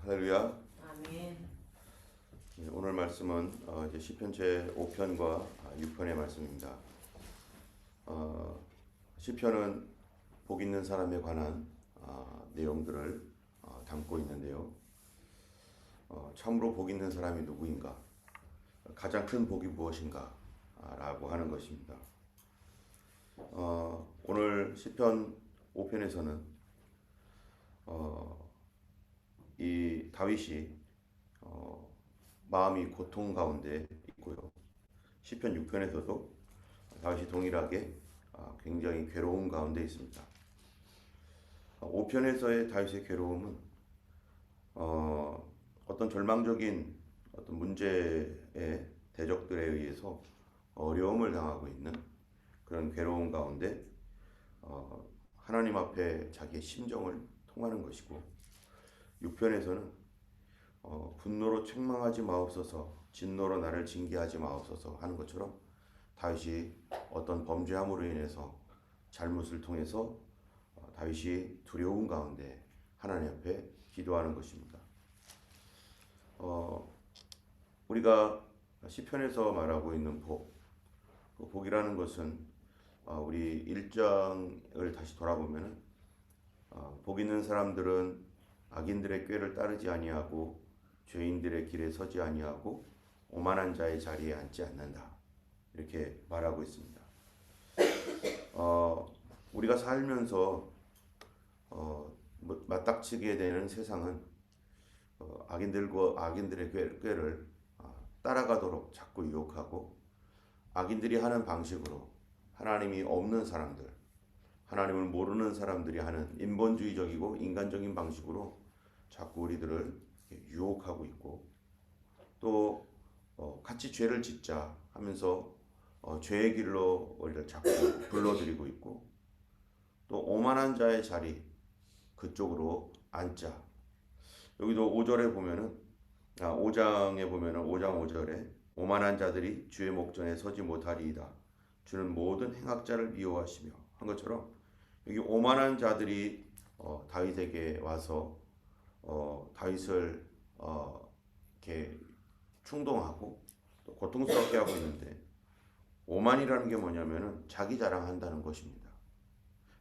할렐루야. 아멘. 오늘 말씀은 이제 시편 제 5편과 6편의 말씀입니다. 시편은 복 있는 사람에 관한 내용들을 담고 있는데요. 참으로 복 있는 사람이 누구인가? 가장 큰 복이 무엇인가? 라고 하는 것입니다. 오늘 시편 5편에서는 이 다윗이 마음이 고통 가운데 있고요. 시편 6편에서도 다윗이 동일하게 굉장히 괴로움 가운데 있습니다. 5편에서의 다윗의 괴로움은 어떤 절망적인 어떤 문제의 대적들에 의해서 어려움을 당하고 있는 그런 괴로움 가운데 하나님 앞에 자기의 심정을 통하는 것이고, 6편에서는 분노로 책망하지 마옵소서, 진노로 나를 징계하지 마옵소서 하는 것처럼 다윗이 어떤 범죄함으로 인해서 잘못을 통해서 다윗이 두려움 가운데 하나님 앞에 기도하는 것입니다. 우리가 시편에서 말하고 있는 복, 그 복이라는 것은 우리 1장을 다시 돌아보면 복 있는 사람들은 악인들의 꾀를 따르지 아니하고 죄인들의 길에 서지 아니하고 오만한 자의 자리에 앉지 않는다, 이렇게 말하고 있습니다. 우리가 살면서 맞닥치게 되는 세상은 악인들의 꾀를 따라가도록 자꾸 유혹하고, 악인들이 하는 방식으로 하나님이 없는 사람들, 하나님을 모르는 사람들이 하는 인본주의적이고 인간적인 방식으로 자꾸 우리들을 유혹하고 있고, 또 같이 죄를 짓자 하면서 죄의 길로 우리를 자꾸 불러들이고 있고, 또 오만한 자의 자리 그쪽으로 앉자. 여기도 5절에 보면은 5장에 보면은 5장 5절에 오만한 자들이 주의 목전에 서지 못하리이다. 주는 모든 행악자를 미워하시며 한 것처럼, 여기 오만한 자들이 다윗에게 와서 다윗을 이렇게 충동하고 또 고통스럽게 하고 있는데, 오만이라는 게 뭐냐면은 자기 자랑한다는 것입니다.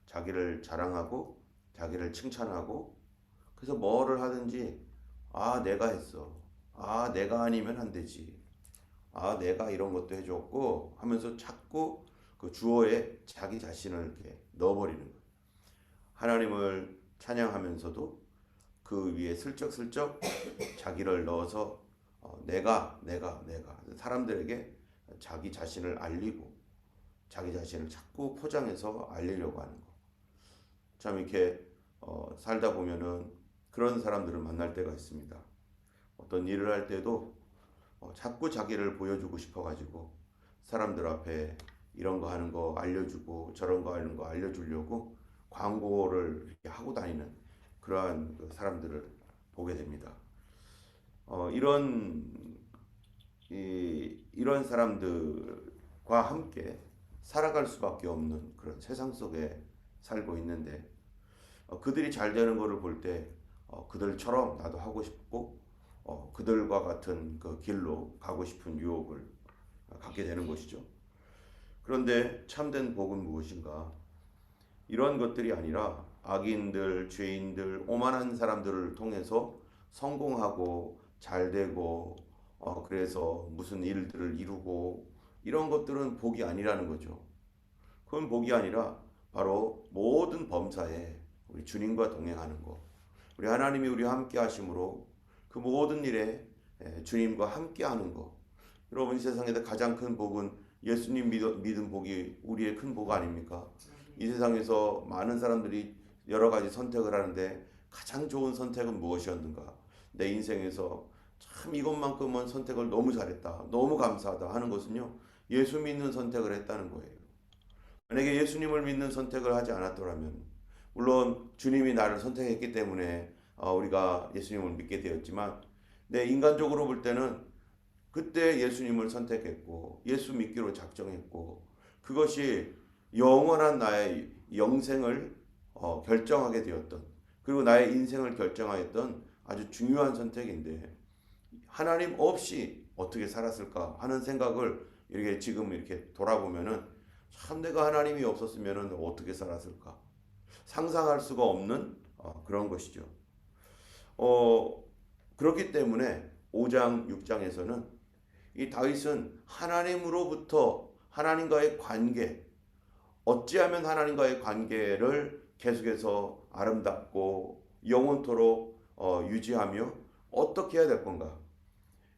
자기를 자랑하고 자기를 칭찬하고, 그래서 뭐를 하든지 내가 했어, 내가 아니면 안 되지, 내가 이런 것도 해줬고 하면서 자꾸 그 주어에 자기 자신을 이렇게 넣어버리는 거예요. 하나님을 찬양하면서도 그 위에 슬쩍슬쩍 자기를 넣어서 내가 사람들에게 자기 자신을 알리고 자기 자신을 자꾸 포장해서 알리려고 하는 거. 참 이렇게 살다 보면은 그런 사람들을 만날 때가 있습니다. 어떤 일을 할 때도 자꾸 자기를 보여주고 싶어가지고 사람들 앞에 이런 거 하는 거 알려주고 저런 거 하는 거 알려주려고 광고를 이렇게 하고 다니는 그러한 사람들을 보게 됩니다. 이런 사람들과 함께 살아갈 수밖에 없는 그런 세상 속에 살고 있는데, 그들이 잘 되는 것을 볼 때 그들처럼 나도 하고 싶고 그들과 같은 그 길로 가고 싶은 유혹을 갖게 되는 것이죠. 그런데 참된 복은 무엇인가? 이런 것들이 아니라 악인들, 죄인들, 오만한 사람들을 통해서 성공하고 잘되고 그래서 무슨 일들을 이루고, 이런 것들은 복이 아니라는 거죠. 그건 복이 아니라 바로 모든 범사에 우리 주님과 동행하는 것, 우리 하나님이 우리와 함께 하심으로 그 모든 일에 주님과 함께 하는 것. 여러분, 이 세상에서 가장 큰 복은 예수님 믿은 복이 우리의 큰 복 아닙니까? 이 세상에서 많은 사람들이 여러 가지 선택을 하는데 가장 좋은 선택은 무엇이었는가? 내 인생에서 참 이것만큼은 선택을 너무 잘했다, 너무 감사하다 하는 것은요, 예수 믿는 선택을 했다는 거예요. 만약에 예수님을 믿는 선택을 하지 않았더라면, 물론 주님이 나를 선택했기 때문에 우리가 예수님을 믿게 되었지만, 내 인간적으로 볼 때는 그때 예수님을 선택했고 예수 믿기로 작정했고, 그것이 영원한 나의 영생을 결정하게 되었던, 그리고 나의 인생을 결정하였던 아주 중요한 선택인데 하나님 없이 어떻게 살았을까 하는 생각을 이렇게 지금 이렇게 돌아보면은 참 내가 하나님이 없었으면은 어떻게 살았을까 상상할 수가 없는 그런 것이죠. 그렇기 때문에 5장 6장에서는 이 다윗은 하나님으로부터 하나님과의 관계 어찌하면 하나님과의 관계를 계속해서 아름답고 영원토록 유지하며 어떻게 해야 될 건가?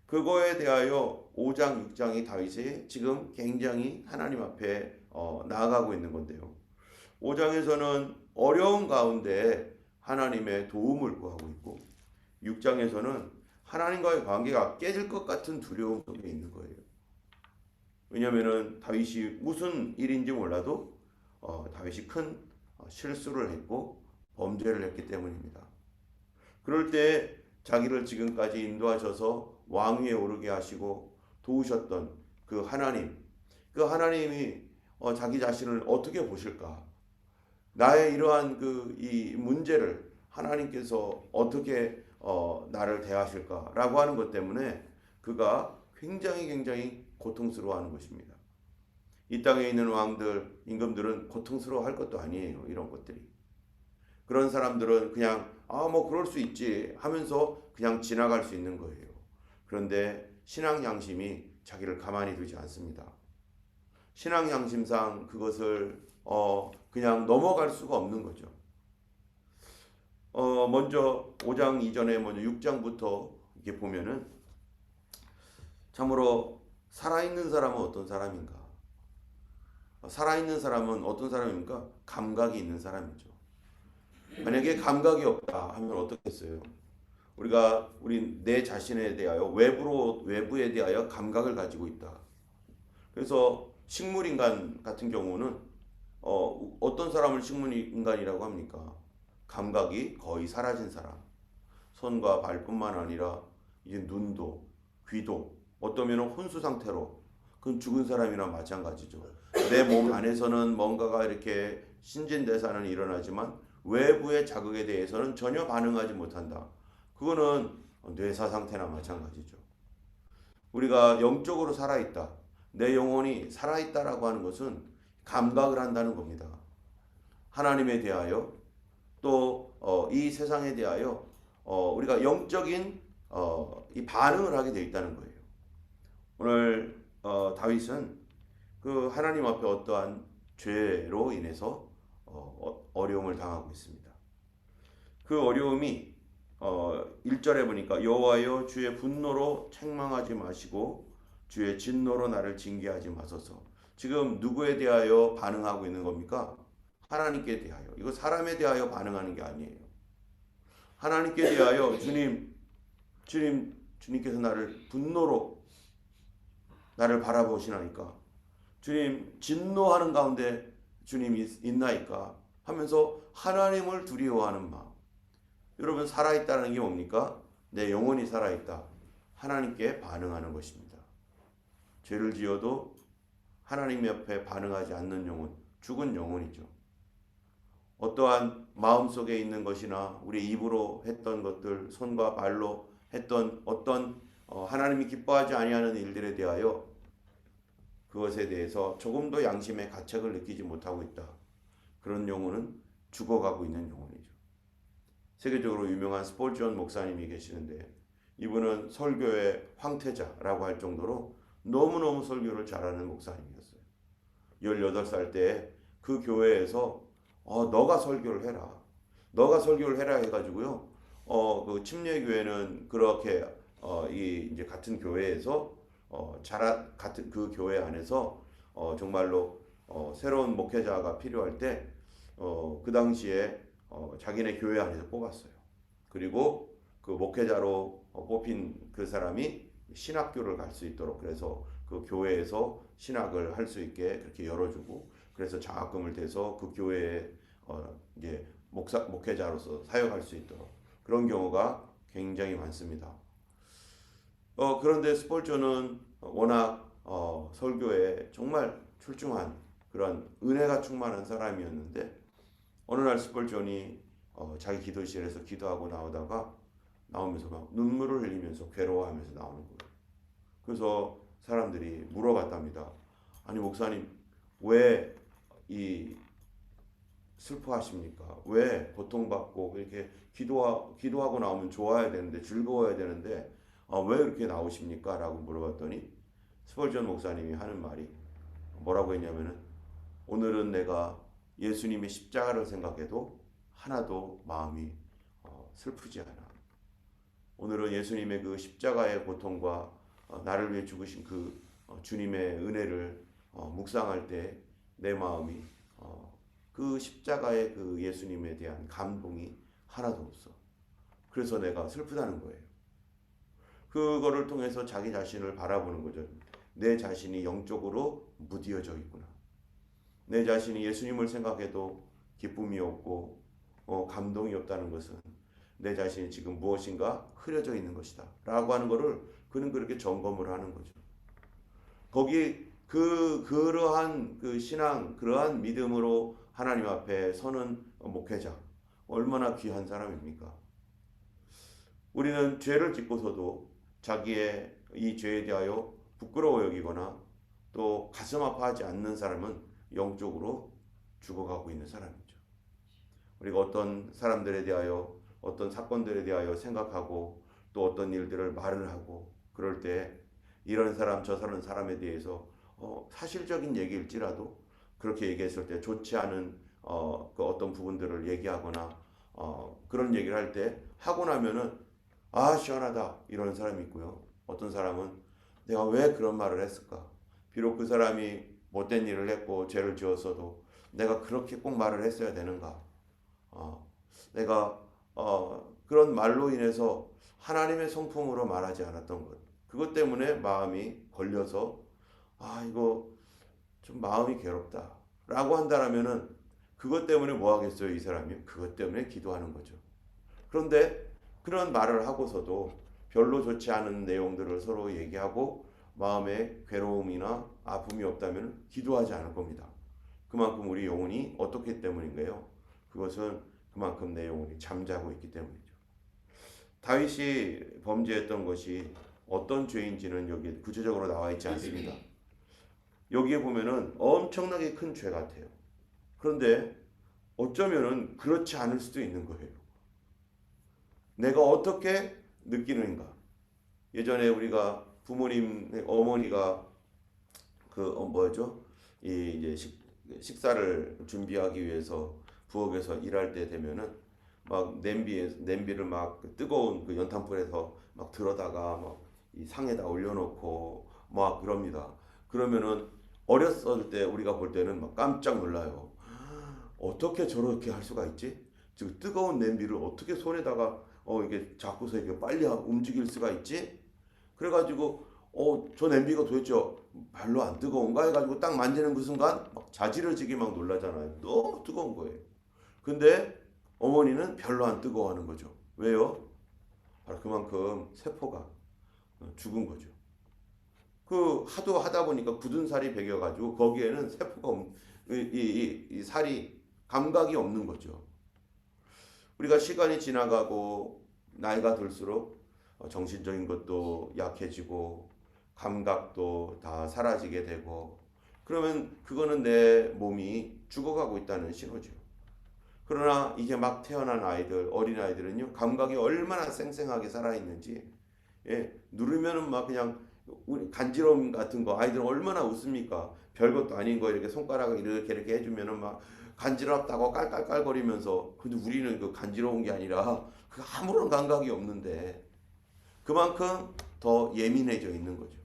그거에 대하여 5장, 6장이 다윗이 지금 굉장히 하나님 앞에 나아가고 있는 건데요. 5장에서는 어려운 가운데 하나님의 도움을 구하고 있고 6장에서는 하나님과의 관계가 깨질 것 같은 두려움 속에 있는 거예요. 왜냐하면 다윗이 무슨 일인지 몰라도 다윗이 큰 실수를 했고 범죄를 했기 때문입니다. 그럴 때 자기를 지금까지 인도하셔서 왕위에 오르게 하시고 도우셨던 그 하나님이 자기 자신을 어떻게 보실까? 나의 이러한 이 문제를 하나님께서 어떻게 나를 대하실까라고 하는 것 때문에 그가 굉장히 고통스러워하는 것입니다. 이 땅에 있는 왕들, 임금들은 고통스러워할 것도 아니에요. 이런 것들이. 그런 사람들은 그냥 뭐 그럴 수 있지 하면서 그냥 지나갈 수 있는 거예요. 그런데 신앙 양심이 자기를 가만히 두지 않습니다. 신앙 양심상 그것을 그냥 넘어갈 수가 없는 거죠. 먼저 5장 이전에 먼저 6장부터 이렇게 보면은 참으로 살아있는 사람은 어떤 사람인가? 살아있는 사람은 어떤 사람입니까? 감각이 있는 사람이죠. 만약에 감각이 없다 하면 어떻겠어요? 우리 내 자신에 대하여 외부에 대하여 감각을 가지고 있다. 그래서 식물인간 같은 경우는 어떤 사람을 식물인간이라고 합니까? 감각이 거의 사라진 사람. 손과 발뿐만 아니라 이제 눈도 귀도 어떠면 혼수 상태로 그건 죽은 사람이나 마찬가지죠. 내 몸 안에서는 뭔가가 이렇게 신진대사는 일어나지만 외부의 자극에 대해서는 전혀 반응하지 못한다. 그거는 뇌사 상태나 마찬가지죠. 우리가 영적으로 살아있다. 내 영혼이 살아있다라고 하는 것은 감각을 한다는 겁니다. 하나님에 대하여 또 이 세상에 대하여 우리가 영적인 이 반응을 하게 되어 있다는 거예요. 오늘 다윗은 그 하나님 앞에 어떠한 죄로 인해서 어려움을 당하고 있습니다. 그 어려움이 1절에 보니까 여호와여 주의 분노로 책망하지 마시고 주의 진노로 나를 징계하지 마소서. 지금 누구에 대하여 반응하고 있는 겁니까? 하나님께 대하여. 이거 사람에 대하여 반응하는 게 아니에요. 하나님께 대하여 주님께서 나를 분노로 나를 바라보시나이까? 주님 진노하는 가운데 주님이 있나이까? 하면서 하나님을 두려워하는 마음. 여러분 살아있다는 게 뭡니까? 내 영혼이 살아있다. 하나님께 반응하는 것입니다. 죄를 지어도 하나님 옆에 반응하지 않는 영혼, 죽은 영혼이죠. 어떠한 마음속에 있는 것이나 우리 입으로 했던 것들, 손과 발로 했던 어떤 하나님이 기뻐하지 아니하는 일들에 대하여 그것에 대해서 조금도 양심의 가책을 느끼지 못하고 있다. 그런 영혼은 죽어가고 있는 영혼이죠. 세계적으로 유명한 스폴전 목사님이 계시는데 이분은 설교의 황태자라고 할 정도로 너무너무 설교를 잘하는 목사님이었어요. 18살 때 그 교회에서 너가 설교를 해라. 너가 설교를 해라 해가지고요. 그 침례교회는 그렇게 이제 같은 교회에서 같은 그 교회 안에서 정말로 새로운 목회자가 필요할 때 그 당시에 자기네 교회 안에서 뽑았어요. 그리고 그 목회자로 뽑힌 그 사람이 신학교를 갈 수 있도록 그래서 그 교회에서 신학을 할 수 있게 그렇게 열어주고 그래서 장학금을 대서 그 교회에 이제 목회자로서 사역할 수 있도록 그런 경우가 굉장히 많습니다. 그런데 스폴전은 워낙 설교에 정말 출중한 그런 은혜가 충만한 사람이었는데 어느 날 스폴전이 자기 기도실에서 기도하고 나오다가 나오면서 막 눈물을 흘리면서 괴로워하면서 나오는 거예요. 그래서 사람들이 물어봤답니다. 아니 목사님 왜 이 슬퍼하십니까? 왜 고통받고 이렇게 기도하고 나오면 좋아야 되는데 즐거워야 되는데 왜 이렇게 나오십니까? 라고 물어봤더니 스펄전 목사님이 하는 말이 뭐라고 했냐면은 오늘은 내가 예수님의 십자가를 생각해도 하나도 마음이 슬프지 않아. 오늘은 예수님의 그 십자가의 고통과 나를 위해 죽으신 그 주님의 은혜를 묵상할 때 내 마음이 그 십자가의 그 예수님에 대한 감동이 하나도 없어. 그래서 내가 슬프다는 거예요. 그거를 통해서 자기 자신을 바라보는 거죠. 내 자신이 영적으로 무디어져 있구나. 내 자신이 예수님을 생각해도 기쁨이 없고 감동이 없다는 것은 내 자신이 지금 무엇인가 흐려져 있는 것이다 라고 하는 것을 그는 그렇게 점검을 하는 거죠. 거기 그러한 그 신앙, 그러한 믿음으로 하나님 앞에 서는 목회자 얼마나 귀한 사람입니까? 우리는 죄를 짓고서도 자기의 이 죄에 대하여 부끄러워 여기거나 또 가슴 아파하지 않는 사람은 영적으로 죽어가고 있는 사람이죠. 우리가 어떤 사람들에 대하여 어떤 사건들에 대하여 생각하고 또 어떤 일들을 말을 하고 그럴 때 이런 사람 저 사람에 대해서 사실적인 얘기일지라도 그렇게 얘기했을 때 좋지 않은 그 어떤 부분들을 얘기하거나 그런 얘기를 할 때 하고 나면은 시원하다 이런 사람이 있고요. 어떤 사람은 내가 왜 그런 말을 했을까? 비록 그 사람이 못된 일을 했고 죄를 지었어도 내가 그렇게 꼭 말을 했어야 되는가? 내가 그런 말로 인해서 하나님의 성품으로 말하지 않았던 것. 그것 때문에 마음이 걸려서 이거 좀 마음이 괴롭다 라고 한다라면은 그것 때문에 뭐 하겠어요 이 사람이? 그것 때문에 기도하는 거죠. 그런데 그런 말을 하고서도 별로 좋지 않은 내용들을 서로 얘기하고 마음에 괴로움이나 아픔이 없다면 기도하지 않을 겁니다. 그만큼 우리 영혼이 어떻기 때문인가요? 그것은 그만큼 내 영혼이 잠자고 있기 때문이죠. 다윗이 범죄했던 것이 어떤 죄인지는 여기 구체적으로 나와 있지 않습니다. 여기에 보면은 엄청나게 큰 죄 같아요. 그런데 어쩌면은 그렇지 않을 수도 있는 거예요. 내가 어떻게 느끼는가? 예전에 우리가 부모님 어머니가 그 뭐죠? 이제 식사를 준비하기 위해서 부엌에서 일할 때 되면은 막 냄비를 막 뜨거운 그 연탄불에서 막 들어다가 막 이 상에다 올려놓고 막 그럽니다. 그러면은 어렸을 때 우리가 볼 때는 막 깜짝 놀라요. 어떻게 저렇게 할 수가 있지? 지금 뜨거운 냄비를 어떻게 손에다가 이게 잡고서 이게 빨리 움직일 수가 있지? 그래가지고 저 냄비가 도대체 별로 안 뜨거운가 해가지고 딱 만지는 그 순간 막 자지러지게 막 놀라잖아요. 너무 뜨거운 거예요. 근데 어머니는 별로 안 뜨거워하는 거죠. 왜요? 바로 그만큼 세포가 죽은 거죠. 그 하도 하다 보니까 굳은 살이 배겨가지고 거기에는 세포가 이 살이 감각이 없는 거죠. 우리가 시간이 지나가고 나이가 들수록 정신적인 것도 약해지고 감각도 다 사라지게 되고 그러면 그거는 내 몸이 죽어가고 있다는 신호죠. 그러나 이제 막 태어난 아이들, 어린 아이들은요 감각이 얼마나 생생하게 살아있는지 누르면은 막 그냥 간지러움 같은 거 아이들은 얼마나 웃습니까? 별것도 아닌 거 이렇게 손가락을 이렇게 해주면은 막 간지럽다고 깔깔깔거리면서 근데 우리는 그 간지러운 게 아니라 그 아무런 감각이 없는데 그만큼 더 예민해져 있는 거죠.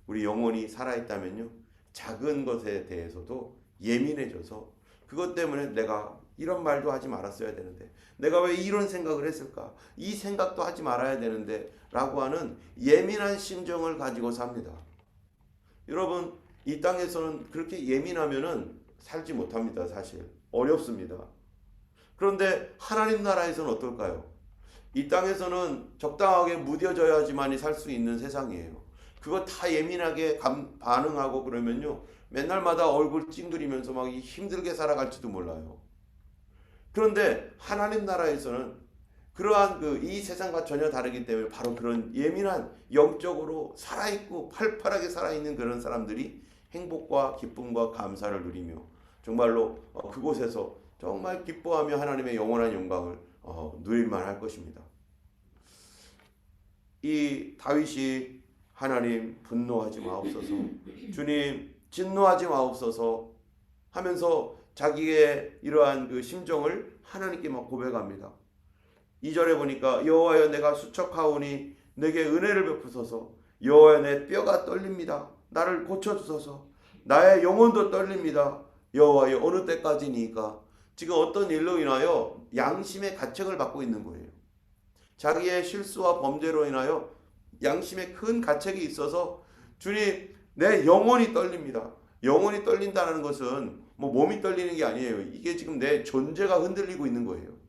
우리 영혼이 살아있다면요 작은 것에 대해서도 예민해져서 그것 때문에 내가 이런 말도 하지 말았어야 되는데 내가 왜 이런 생각을 했을까? 이 생각도 하지 말아야 되는데 라고 하는 예민한 심정을 가지고 삽니다. 여러분 이 땅에서는 그렇게 예민하면은 살지 못합니다. 사실 어렵습니다. 그런데 하나님 나라에서는 어떨까요? 이 땅에서는 적당하게 무뎌져야지만이 살 수 있는 세상이에요. 그거 다 예민하게 반응하고 그러면요 맨날마다 얼굴 찡그리면서 막 힘들게 살아갈지도 몰라요. 그런데 하나님 나라에서는 그러한 이 세상과 전혀 다르기 때문에 바로 그런 예민한 영적으로 살아있고 팔팔하게 살아있는 그런 사람들이 행복과 기쁨과 감사를 누리며 정말로 그곳에서 정말 기뻐하며 하나님의 영원한 영광을 누릴만 할 것입니다. 이 다윗이 하나님 분노하지 마옵소서, 주님 진노하지 마옵소서 하면서 자기의 이러한 그 심정을 하나님께 막 고백합니다. 2절에 보니까 여호와여 내가 수척하오니 내게 은혜를 베푸소서, 여호와여 내 뼈가 떨립니다. 나를 고쳐주소서, 나의 영혼도 떨립니다. 여호와여 어느 때까지니까. 지금 어떤 일로 인하여 양심의 가책을 받고 있는 거예요. 자기의 실수와 범죄로 인하여 양심에 큰 가책이 있어서 주님 내 영혼이 떨립니다. 영혼이 떨린다는 것은 뭐 몸이 떨리는 게 아니에요. 이게 지금 내 존재가 흔들리고 있는 거예요.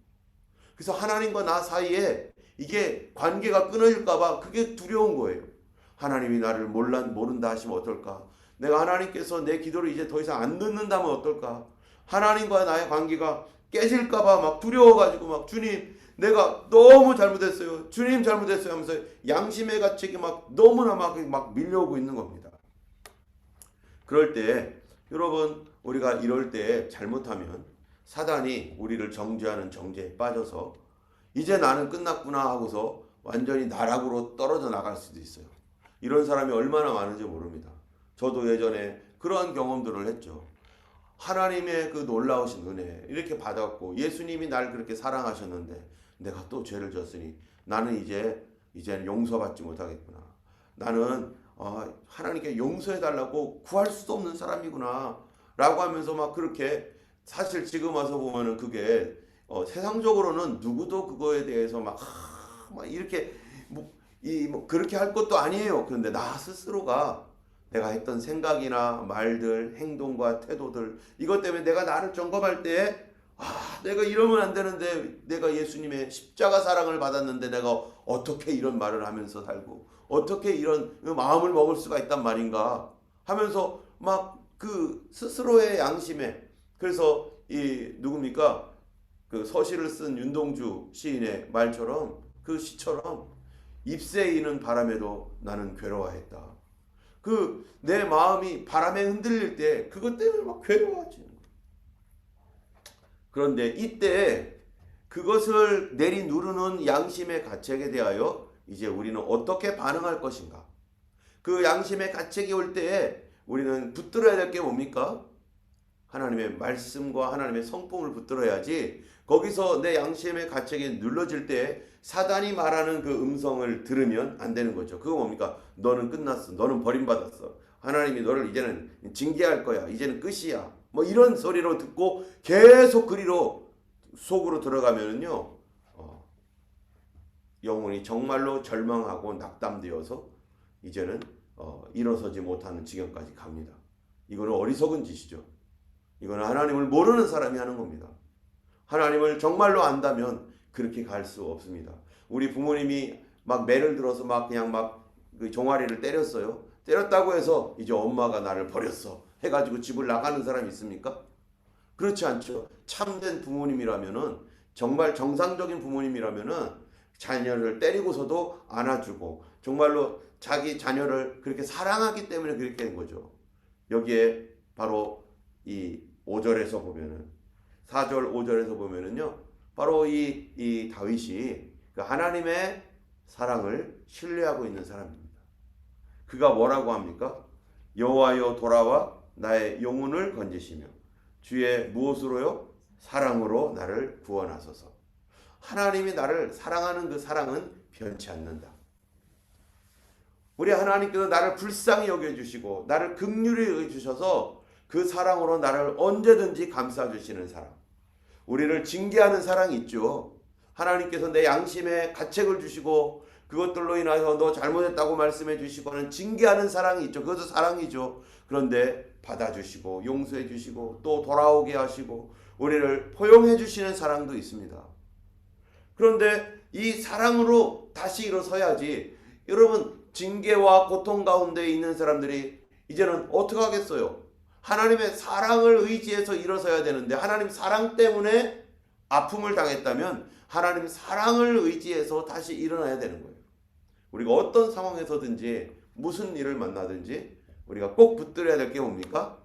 그래서 하나님과 나 사이에 이게 관계가 끊어질까봐 그게 두려운 거예요. 하나님이 나를 모른다 하시면 어떨까? 내가 하나님께서 내 기도를 이제 더 이상 안 듣는다면 어떨까? 하나님과 나의 관계가 깨질까봐 막 두려워가지고 막 주님 내가 너무 잘못했어요. 주님 잘못했어요 하면서 양심의 가책이 막 너무나 막 밀려오고 있는 겁니다. 그럴 때 여러분 우리가 이럴 때 잘못하면 사단이 우리를 정죄하는 정죄에 빠져서 이제 나는 끝났구나 하고서 완전히 나락으로 떨어져 나갈 수도 있어요. 이런 사람이 얼마나 많은지 모릅니다. 저도 예전에 그러한 경험들을 했죠. 하나님의 그 놀라우신 은혜 이렇게 받았고 예수님이 날 그렇게 사랑하셨는데 내가 또 죄를 졌으니 나는 이제는 용서받지 못하겠구나. 나는 하나님께 용서해달라고 구할 수도 없는 사람이구나 라고 하면서 막 그렇게 사실 지금 와서 보면은 그게 세상적으로는 누구도 그거에 대해서 막 이렇게 그렇게 할 것도 아니에요. 그런데 나 스스로가 내가 했던 생각이나 말들, 행동과 태도들 이것 때문에 내가 나를 점검할 때 내가 이러면 안 되는데 내가 예수님의 십자가 사랑을 받았는데 내가 어떻게 이런 말을 하면서 살고 어떻게 이런 마음을 먹을 수가 있단 말인가 하면서 막 그 스스로의 양심에 그래서 이 누굽니까? 그 서시를 쓴 윤동주 시인의 말처럼 그 시처럼 잎새 이는 바람에도 나는 괴로워했다. 그 내 마음이 바람에 흔들릴 때 그것 때문에 막 괴로워하지. 그런데 이때 그것을 내리 누르는 양심의 가책에 대하여 이제 우리는 어떻게 반응할 것인가? 그 양심의 가책이 올 때에 우리는 붙들어야 될 게 뭡니까? 하나님의 말씀과 하나님의 성품을 붙들어야지 거기서 내 양심의 가책이 눌러질 때 사단이 말하는 그 음성을 들으면 안 되는 거죠. 그거 뭡니까? 너는 끝났어. 너는 버림받았어. 하나님이 너를 이제는 징계할 거야. 이제는 끝이야. 뭐 이런 소리로 듣고 계속 그리로 속으로 들어가면은요 영혼이 정말로 절망하고 낙담되어서 이제는 일어서지 못하는 지경까지 갑니다. 이거는 어리석은 짓이죠. 이거는 하나님을 모르는 사람이 하는 겁니다. 하나님을 정말로 안다면 그렇게 갈 수 없습니다. 우리 부모님이 막 매를 들어서 막 그냥 그 종아리를 때렸어요. 때렸다고 해서 이제 엄마가 나를 버렸어 해가지고 집을 나가는 사람이 있습니까? 그렇지 않죠. 참된 부모님이라면은 정말 정상적인 부모님이라면은 자녀를 때리고서도 안아주고 정말로 자기 자녀를 그렇게 사랑하기 때문에 그렇게 된 거죠. 여기에 바로 이 5절에서 보면은 4절 5절에서 보면은요 바로 이 다윗이 그 하나님의 사랑을 신뢰하고 있는 사람입니다. 그가 뭐라고 합니까? 여호와여 돌아와 나의 영혼을 건지시며 주의 무엇으로요? 사랑으로 나를 구원하소서. 하나님이 나를 사랑하는 그 사랑은 변치 않는다. 우리 하나님께서 나를 불쌍히 여겨주시고 나를 긍휼히 여겨주셔서 그 사랑으로 나를 언제든지 감싸주시는 사랑. 우리를 징계하는 사랑이 있죠. 하나님께서 내 양심에 가책을 주시고 그것들로 인하여 너 잘못했다고 말씀해 주시고는 징계하는 사랑이 있죠. 그것도 사랑이죠. 그런데 받아주시고 용서해 주시고 또 돌아오게 하시고 우리를 포용해 주시는 사랑도 있습니다. 그런데 이 사랑으로 다시 일어서야지. 여러분 징계와 고통 가운데 있는 사람들이 이제는 어떻게 하겠어요? 하나님의 사랑을 의지해서 일어서야 되는데 하나님 사랑 때문에 아픔을 당했다면 하나님 사랑을 의지해서 다시 일어나야 되는 거예요. 우리가 어떤 상황에서든지 무슨 일을 만나든지 우리가 꼭 붙들어야 될 게 뭡니까?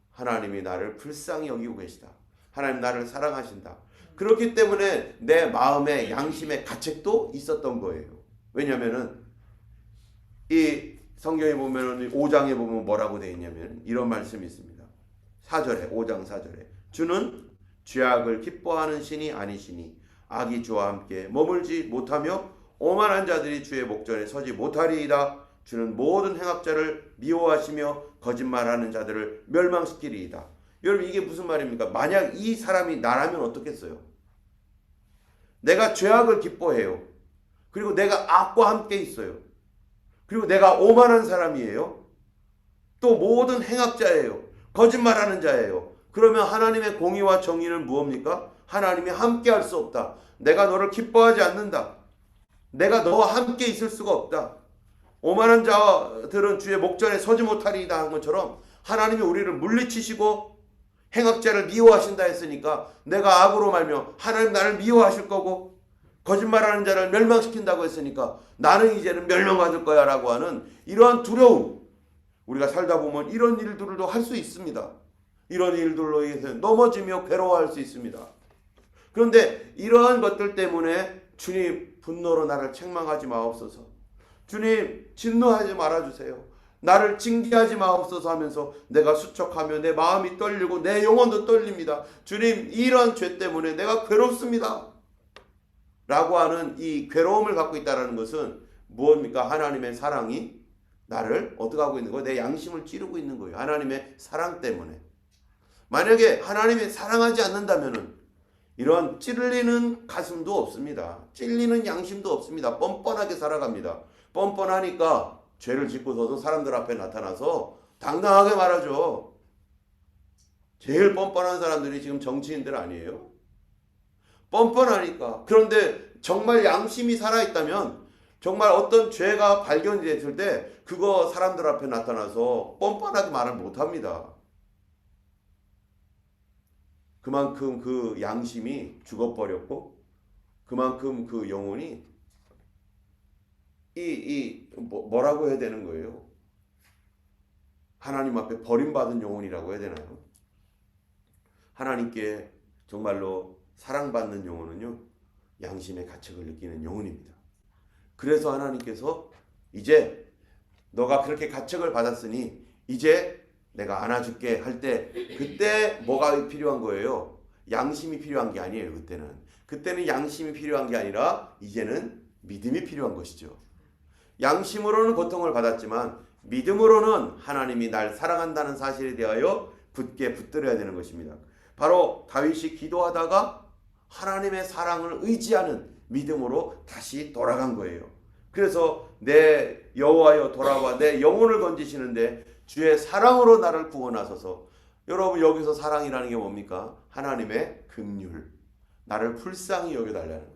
하나님이 나를 불쌍히 여기고 계시다. 하나님 나를 사랑하신다. 그렇기 때문에 내 마음에 양심의 가책도 있었던 거예요. 왜냐하면은 이 성경에 보면은 5장에 보면 뭐라고 되어 있냐면 이런 말씀이 있습니다. 4절에 5장 4절에 주는 죄악을 기뻐하는 신이 아니시니 악이 주와 함께 머물지 못하며 오만한 자들이 주의 목전에 서지 못하리이다. 주는 모든 행악자를 미워하시며 거짓말하는 자들을 멸망시키리이다. 여러분 이게 무슨 말입니까? 만약 이 사람이 나라면 어떻겠어요? 내가 죄악을 기뻐해요. 그리고 내가 악과 함께 있어요. 그리고 내가 오만한 사람이에요. 또 모든 행악자예요. 거짓말하는 자예요. 그러면 하나님의 공의와 정의는 무엇입니까? 하나님이 함께 할 수 없다. 내가 너를 기뻐하지 않는다. 내가 너와 함께 있을 수가 없다. 오만한 자들은 주의 목전에 서지 못하리이다 한 것처럼 하나님이 우리를 물리치시고 행악자를 미워하신다 했으니까 내가 악으로 말며 하나님 나를 미워하실 거고 거짓말하는 자를 멸망시킨다고 했으니까 나는 이제는 멸망받을 거야 라고 하는 이러한 두려움, 우리가 살다 보면 이런 일들도 할 수 있습니다. 이런 일들로 인해서 넘어지며 괴로워할 수 있습니다. 그런데 이러한 것들 때문에 주님 분노로 나를 책망하지 마옵소서. 주님 진노하지 말아주세요. 나를 징계하지 마옵소서 하면서 내가 수척하며 내 마음이 떨리고 내 영혼도 떨립니다. 주님 이런 죄 때문에 내가 괴롭습니다. 라고 하는 이 괴로움을 갖고 있다는 것은 무엇입니까? 하나님의 사랑이 나를 어떻게 하고 있는 거예요? 내 양심을 찌르고 있는 거예요. 하나님의 사랑 때문에. 만약에 하나님이 사랑하지 않는다면은 이런 찔리는 가슴도 없습니다. 찔리는 양심도 없습니다. 뻔뻔하게 살아갑니다. 뻔뻔하니까 죄를 짓고서도 사람들 앞에 나타나서 당당하게 말하죠. 제일 뻔뻔한 사람들이 지금 정치인들 아니에요? 뻔뻔하니까. 그런데 정말 양심이 살아있다면 정말 어떤 죄가 발견이 됐을 때 그거 사람들 앞에 나타나서 뻔뻔하게 말을 못합니다. 그만큼 그 양심이 죽어버렸고 그만큼 그 영혼이 뭐라고 해야 되는 거예요? 하나님 앞에 버림받은 영혼이라고 해야 되나요? 하나님께 정말로 사랑받는 영혼은요, 양심의 가책을 느끼는 영혼입니다. 그래서 하나님께서 이제 너가 그렇게 가책을 받았으니 이제 내가 안아줄게 할 때 그때 뭐가 필요한 거예요? 양심이 필요한 게 아니에요. 그때는 양심이 필요한 게 아니라 이제는 믿음이 필요한 것이죠. 양심으로는 고통을 받았지만 믿음으로는 하나님이 날 사랑한다는 사실에 대하여 굳게 붙들어야 되는 것입니다. 바로 다윗이 기도하다가 하나님의 사랑을 의지하는 믿음으로 다시 돌아간 거예요. 그래서 내 여호와여 돌아와 내 영혼을 건지시는데 주의 사랑으로 나를 구원하소서. 여러분 여기서 사랑이라는 게 뭡니까? 하나님의 긍휼, 나를 불쌍히 여겨달라는 거죠.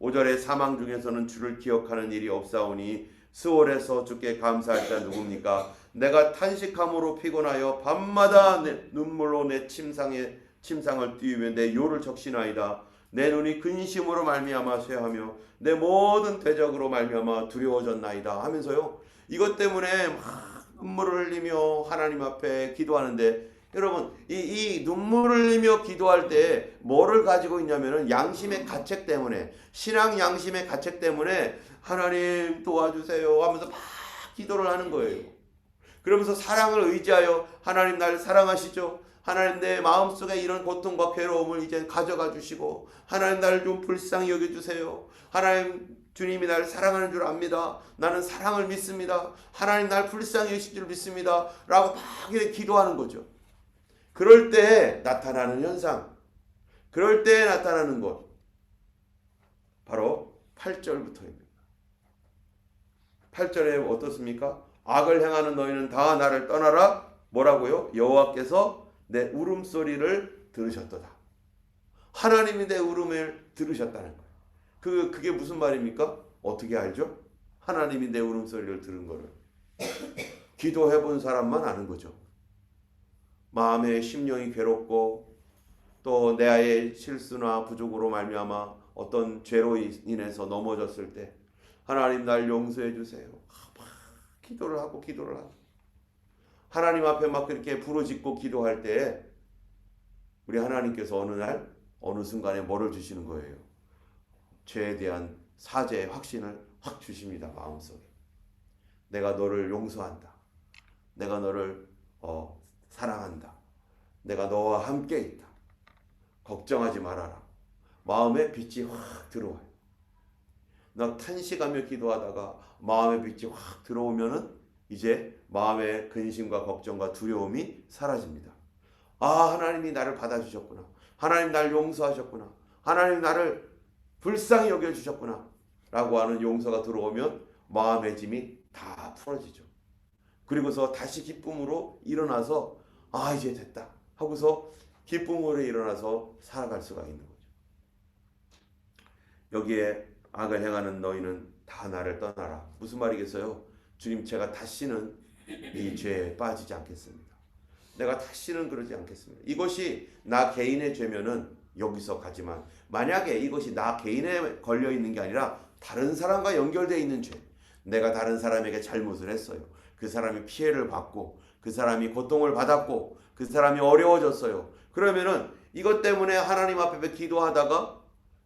5절에 사망 중에서는 주를 기억하는 일이 없사오니 스월에서 주께 감사할 자 누굽니까? 내가 탄식함으로 피곤하여 밤마다 내 눈물로 내 침상을 띄우며 내 요를 적시나이다. 내 눈이 근심으로 말미암아 쇠하며 내 모든 대적으로 말미암아 두려워졌나이다 하면서요, 이것 때문에 막 눈물을 흘리며 하나님 앞에 기도하는데, 여러분 이 눈물을 흘리며 기도할 때 뭐를 가지고 있냐면은 양심의 가책 때문에, 신앙 양심의 가책 때문에 하나님 도와주세요 하면서 막 기도를 하는 거예요. 그러면서 사랑을 의지하여 하나님 날 사랑하시죠? 하나님 내 마음속에 이런 고통과 괴로움을 이제 가져가 주시고 하나님 나를 좀 불쌍히 여겨주세요. 하나님 주님이 나를 사랑하는 줄 압니다. 나는 사랑을 믿습니다. 하나님 날 불쌍히 여기실 줄 믿습니다. 라고 막 이렇게 기도하는 거죠. 그럴 때 나타나는 현상, 그럴 때 나타나는 것, 바로 8절부터입니다. 8절에 어떻습니까? 악을 행하는 너희는 다 나를 떠나라. 뭐라고요? 여호와께서 내 울음소리를 들으셨도다. 하나님이 내 울음을 들으셨다는 거예요. 그게 무슨 말입니까? 어떻게 알죠? 하나님이 내 울음소리를 들은 거를 기도해 본 사람만 아는 거죠. 마음의 심령이 괴롭고 또 내 실수나 부족으로 말미암아 어떤 죄로 인해서 넘어졌을 때 하나님 날 용서해 주세요. 막 기도를 하고 하나님 앞에 막 그렇게 부르짖고 기도할 때 우리 하나님께서 어느 날 어느 순간에 뭐를 주시는 거예요? 죄에 대한 사죄의 확신을 확 주십니다. 마음속에. 내가 너를 용서한다. 내가 너를 사랑한다. 내가 너와 함께 있다. 걱정하지 말아라. 마음에 빛이 확 들어와요. 나 탄식하며 기도하다가 마음에 빛이 확 들어오면은 이제 마음의 근심과 걱정과 두려움이 사라집니다. 아, 하나님이 나를 받아주셨구나. 하나님 나를 용서하셨구나. 하나님 나를 불쌍히 여겨주셨구나. 라고 하는 용서가 들어오면 마음의 짐이 다 풀어지죠. 그리고서 다시 기쁨으로 일어나서 아, 이제 됐다 하고서 기쁨으로 일어나서 살아갈 수가 있는 거죠. 여기에 악을 행하는 너희는 다 나를 떠나라. 무슨 말이겠어요? 주님, 제가 다시는 이 죄에 빠지지 않겠습니다. 내가 다시는 그러지 않겠습니다. 이것이 나 개인의 죄면은 여기서 가지만 만약에 이것이 나 개인에 걸려 있는 게 아니라 다른 사람과 연결되어 있는 죄, 내가 다른 사람에게 잘못을 했어요. 그 사람이 피해를 받고 그 사람이 고통을 받았고 그 사람이 어려워졌어요. 그러면은 이것 때문에 하나님 앞에 기도하다가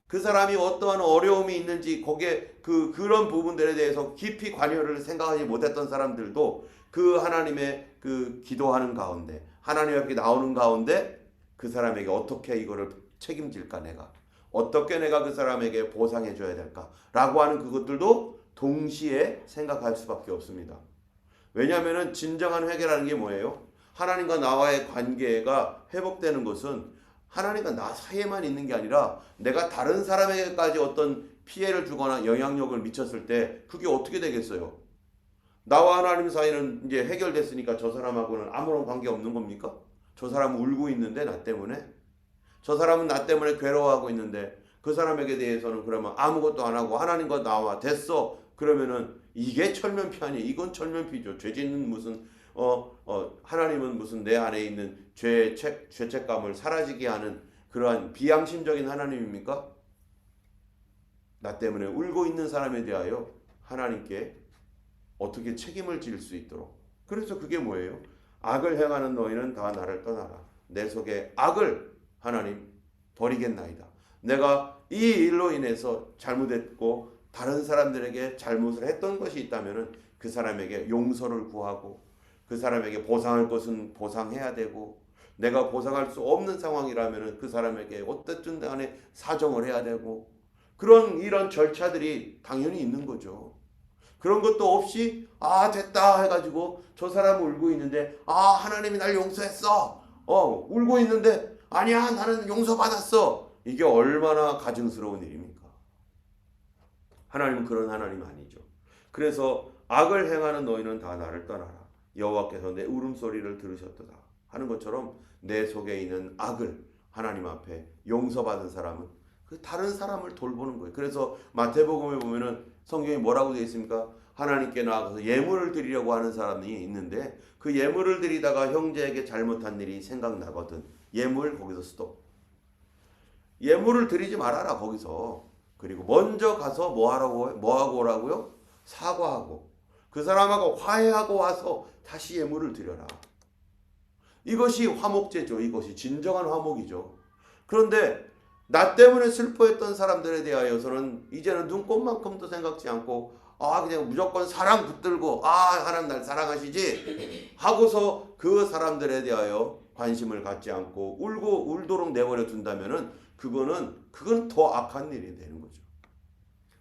그 사람이 어떠한 어려움이 있는지 거기에 그런 부분들에 대해서 깊이 관여를 생각하지 못했던 사람들도 그 하나님의 그 기도하는 가운데 하나님 앞에 나오는 가운데 그 사람에게 어떻게 이거를 책임질까, 내가 어떻게 내가 그 사람에게 보상해 줘야 될까라고 하는 그것들도 동시에 생각할 수밖에 없습니다. 왜냐하면 진정한 회개라는 게 뭐예요? 하나님과 나와의 관계가 회복되는 것은 하나님과 나 사이에만 있는 게 아니라 내가 다른 사람에게까지 어떤 피해를 주거나 영향력을 미쳤을 때 그게 어떻게 되겠어요? 나와 하나님 사이는 이제 해결됐으니까 저 사람하고는 아무런 관계 없는 겁니까? 저 사람은 울고 있는데 나 때문에, 저 사람은 나 때문에 괴로워하고 있는데 그 사람에게 대해서는 그러면 아무것도 안 하고 하나님과 나와 됐어. 그러면은 이게 철면피 아니에요. 이건 철면피죠. 죄짓는 무슨 하나님은 무슨 내 안에 있는 죄책감을 사라지게 하는 그러한 비양심적인 하나님입니까? 나 때문에 울고 있는 사람에 대하여 하나님께 어떻게 책임을 질 수 있도록. 그래서 그게 뭐예요? 악을 행하는 너희는 다 나를 떠나라. 내 속에 악을 하나님 버리겠나이다. 내가 이 일로 인해서 잘못했고 다른 사람들에게 잘못을 했던 것이 있다면 그 사람에게 용서를 구하고 그 사람에게 보상할 것은 보상해야 되고 내가 보상할 수 없는 상황이라면 그 사람에게 어쨌든 간에 사정을 해야 되고 이런 절차들이 당연히 있는 거죠. 그런 것도 없이 아 됐다 해가지고 저 사람은 울고 있는데 아 하나님이 날 용서했어. 울고 있는데 아니야 나는 용서받았어. 이게 얼마나 가증스러운 일입니까? 하나님은 그런 하나님 아니죠. 그래서 악을 행하는 너희는 다 나를 떠나라. 여호와께서 내 울음소리를 들으셨도다 하는 것처럼 내 속에 있는 악을 하나님 앞에 용서받은 사람은 그 다른 사람을 돌보는 거예요. 그래서 마태복음에 보면은 성경이 뭐라고 되어 있습니까? 하나님께 나아가서 예물을 드리려고 하는 사람이 있는데 그 예물을 드리다가 형제에게 잘못한 일이 생각나거든. 예물 거기서 스톱. 예물을 드리지 말아라 거기서. 그리고 먼저 가서 뭐 하고 오라고요? 사과하고 그 사람하고 화해하고 와서 다시 예물을 드려라. 이것이 화목제죠. 이것이 진정한 화목이죠. 그런데 나 때문에 슬퍼했던 사람들에 대하여서는 이제는 눈꼽만큼도 생각지 않고 그냥 무조건 사랑 붙들고 하나님 날 사랑하시지 하고서 그 사람들에 대하여 관심을 갖지 않고 울도록 내버려 둔다면은 그건 더 악한 일이 되는 거죠.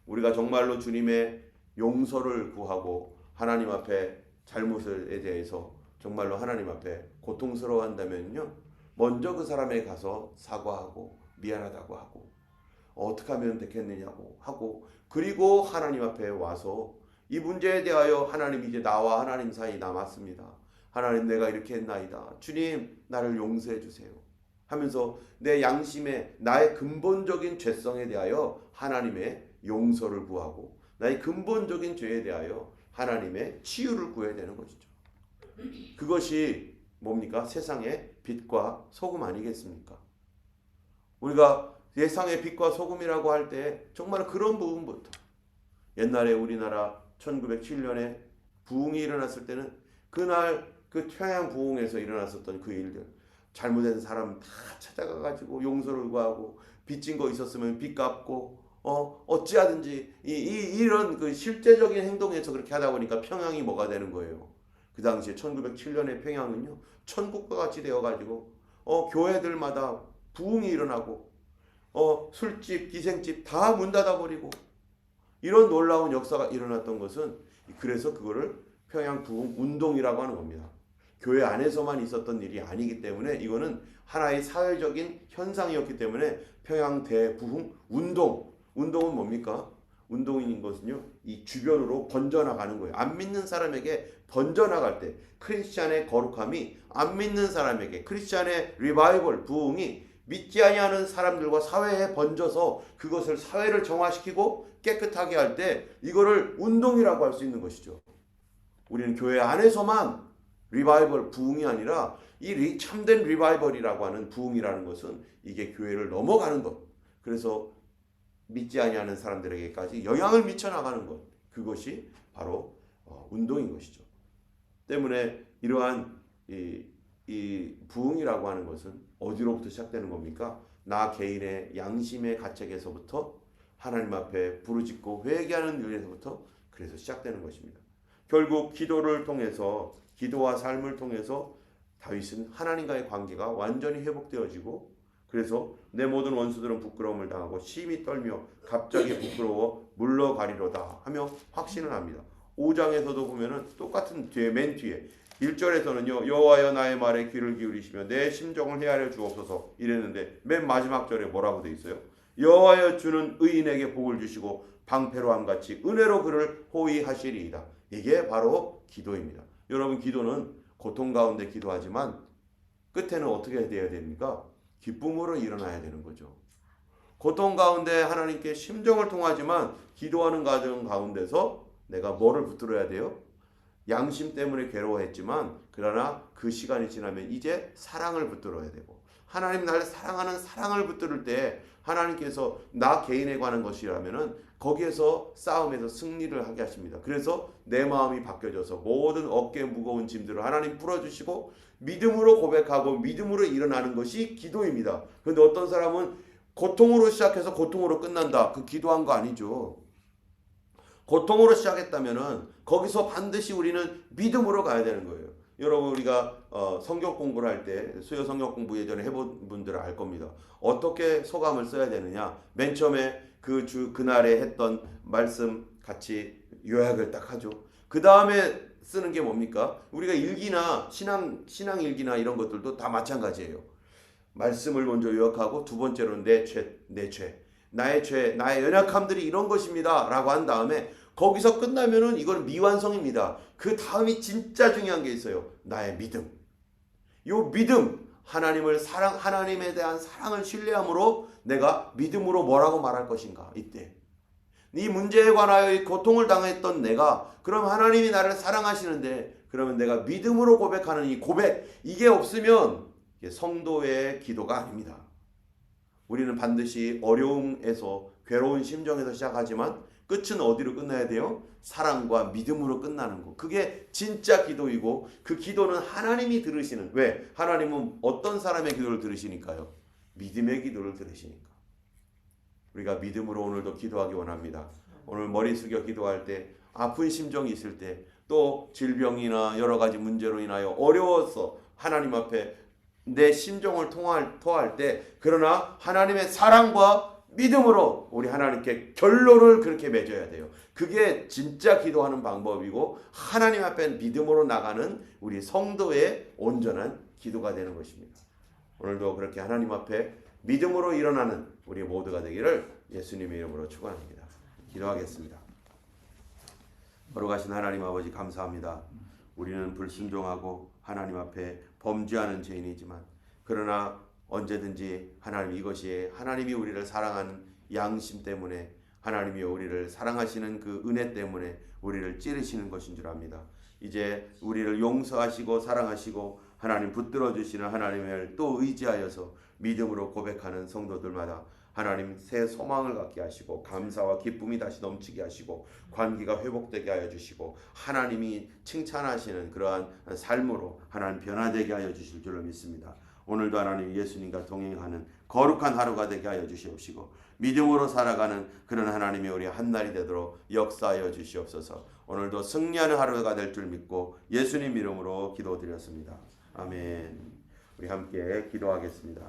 우리가 정말로 주님의 용서를 구하고 하나님 앞에 잘못에 대해서 정말로 하나님 앞에 고통스러워한다면요, 먼저 그 사람에게 가서 사과하고 미안하다고 하고 어떻게 하면 되겠느냐고 하고 그리고 하나님 앞에 와서 이 문제에 대하여 하나님 이제 나와 하나님 사이 남았습니다. 하나님 내가 이렇게 했나이다. 주님 나를 용서해 주세요. 하면서 내 양심에 나의 근본적인 죄성에 대하여 하나님의 용서를 구하고 나의 근본적인 죄에 대하여 하나님의 치유를 구해야 되는 것이죠. 그것이 뭡니까? 세상의 빛과 소금 아니겠습니까? 우리가 세상의 빛과 소금이라고 할 때 정말 그런 부분부터 옛날에 우리나라 1907년에 부흥이 일어났을 때는 그날 그 평양 부흥에서 일어났었던 그 일들, 잘못된 사람 다 찾아가가지고 용서를 구하고 빚진 거 있었으면 빚 갚고 어찌하든지 이런 그 실제적인 행동에서 그렇게 하다 보니까 평양이 뭐가 되는 거예요. 그 당시에 1907년에 평양은요 천국과 같이 되어가지고 교회들마다 부흥이 일어나고 술집, 기생집 다 문 닫아버리고 이런 놀라운 역사가 일어났던 것은 그래서 그거를 평양 부흥 운동이라고 하는 겁니다. 교회 안에서만 있었던 일이 아니기 때문에 이거는 하나의 사회적인 현상이었기 때문에 평양 대부흥 운동은 뭡니까? 운동인 것은요 이 주변으로 번져나가는 거예요. 안 믿는 사람에게 번져나갈 때 크리스찬의 거룩함이 안 믿는 사람에게 크리스찬의 리바이벌 부흥이 믿지 아니하는 사람들과 사회에 번져서 그것을 사회를 정화시키고 깨끗하게 할 때 이거를 운동이라고 할 수 있는 것이죠. 우리는 교회 안에서만 리바이벌 부흥이 아니라 이 참된 리바이벌이라고 하는 부흥이라는 것은 이게 교회를 넘어가는 것. 그래서 믿지 아니하는 사람들에게까지 영향을 미쳐 나가는 것. 그것이 바로 운동인 것이죠. 때문에 이러한 이 부흥이라고 하는 것은 어디로부터 시작되는 겁니까? 나 개인의 양심의 가책에서부터 하나님 앞에 부르짖고 회개하는 일에서부터 그래서 시작되는 것입니다. 결국 기도를 통해서 기도와 삶을 통해서 다윗은 하나님과의 관계가 완전히 회복되어지고 그래서 내 모든 원수들은 부끄러움을 당하고 심히 떨며 갑자기 부끄러워 물러가리로다 하며 확신을 합니다. 5장에서도 보면은 똑같은 맨 뒤에 1절에서는요 여호와여 나의 말에 귀를 기울이시며 내 심정을 헤아려 주옵소서 이랬는데 맨 마지막 절에 뭐라고 돼 있어요? 여호와여 주는 의인에게 복을 주시고 방패로 함같이 은혜로 그를 호위하시리이다. 이게 바로 기도입니다. 여러분 기도는 고통 가운데 기도하지만 끝에는 어떻게 되어야 됩니까? 기쁨으로 일어나야 되는 거죠. 고통 가운데 하나님께 심정을 통하지만 기도하는 과정 가운데서 내가 뭐를 붙들어야 돼요? 양심 때문에 괴로워했지만 그러나 그 시간이 지나면 이제 사랑을 붙들어야 되고 하나님 나를 사랑하는 사랑을 붙들을 때 하나님께서 나 개인에 관한 것이라면은 거기에서 싸움에서 승리를 하게 하십니다. 그래서 내 마음이 바뀌어져서 모든 어깨 무거운 짐들을 하나님 풀어주시고 믿음으로 고백하고 믿음으로 일어나는 것이 기도입니다. 그런데 어떤 사람은 고통으로 시작해서 고통으로 끝난다. 그 기도한 거 아니죠. 고통으로 시작했다면은 거기서 반드시 우리는 믿음으로 가야 되는 거예요. 여러분 우리가 성경 공부를 할 때 수요 성경 공부 예전에 해본 분들은 알 겁니다. 어떻게 소감을 써야 되느냐. 맨 처음에 그날에 했던 말씀 같이 요약을 딱 하죠. 그 다음에 쓰는 게 뭡니까? 우리가 일기나 신앙 일기나 이런 것들도 다 마찬가지예요. 말씀을 먼저 요약하고 두 번째로는 내 죄, 나의 죄, 나의 연약함들이 이런 것입니다 라고 한 다음에 거기서 끝나면은 이건 미완성입니다. 그 다음이 진짜 중요한 게 있어요. 나의 믿음. 요 믿음, 하나님에 대한 사랑을 신뢰함으로 내가 믿음으로 뭐라고 말할 것인가. 이때 이 문제에 관하여 이 고통을 당했던 내가 그럼 하나님이 나를 사랑하시는데 그러면 내가 믿음으로 고백하는 이 고백 이게 없으면 이게 성도의 기도가 아닙니다. 우리는 반드시 어려움에서 괴로운 심정에서 시작하지만 끝은 어디로 끝나야 돼요? 사랑과 믿음으로 끝나는 거. 그게 진짜 기도이고 그 기도는 하나님이 들으시는. 왜? 하나님은 어떤 사람의 기도를 들으시니까요? 믿음의 기도를 들으시니까. 우리가 믿음으로 오늘도 기도하기 원합니다. 오늘 머리 숙여 기도할 때 아픈 심정이 있을 때 또 질병이나 여러 가지 문제로 인하여 어려워서 하나님 앞에 내 심정을 토할 때 그러나 하나님의 사랑과 믿음으로 우리 하나님께 결론을 그렇게 맺어야 돼요. 그게 진짜 기도하는 방법이고 하나님 앞에 믿음으로 나가는 우리 성도의 온전한 기도가 되는 것입니다. 오늘도 그렇게 하나님 앞에 믿음으로 일어나는 우리 모두가 되기를 예수님의 이름으로 축원합니다. 기도하겠습니다. 거룩하신 하나님 아버지 감사합니다. 우리는 불순종하고 하나님 앞에 범죄하는 죄인이지만 그러나 언제든지 하나님 이것이 하나님이 우리를 사랑하는 양심 때문에 하나님이 우리를 사랑하시는 그 은혜 때문에 우리를 찌르시는 것인 줄 압니다. 이제 우리를 용서하시고 사랑하시고 하나님 붙들어 주시는 하나님을 또 의지하여서 믿음으로 고백하는 성도들마다 하나님 새 소망을 갖게 하시고 감사와 기쁨이 다시 넘치게 하시고 관계가 회복되게 하여 주시고 하나님이 칭찬하시는 그러한 삶으로 하나님 변화되게 하여 주실 줄로 믿습니다. 오늘도 하나님 예수님과 동행하는 거룩한 하루가 되게 하여 주시옵시고 믿음으로 살아가는 그런 하나님이 우리 한날이 되도록 역사하여 주시옵소서. 오늘도 승리하는 하루가 될 줄 믿고 예수님 이름으로 기도드렸습니다. 아멘. 우리 함께 기도하겠습니다.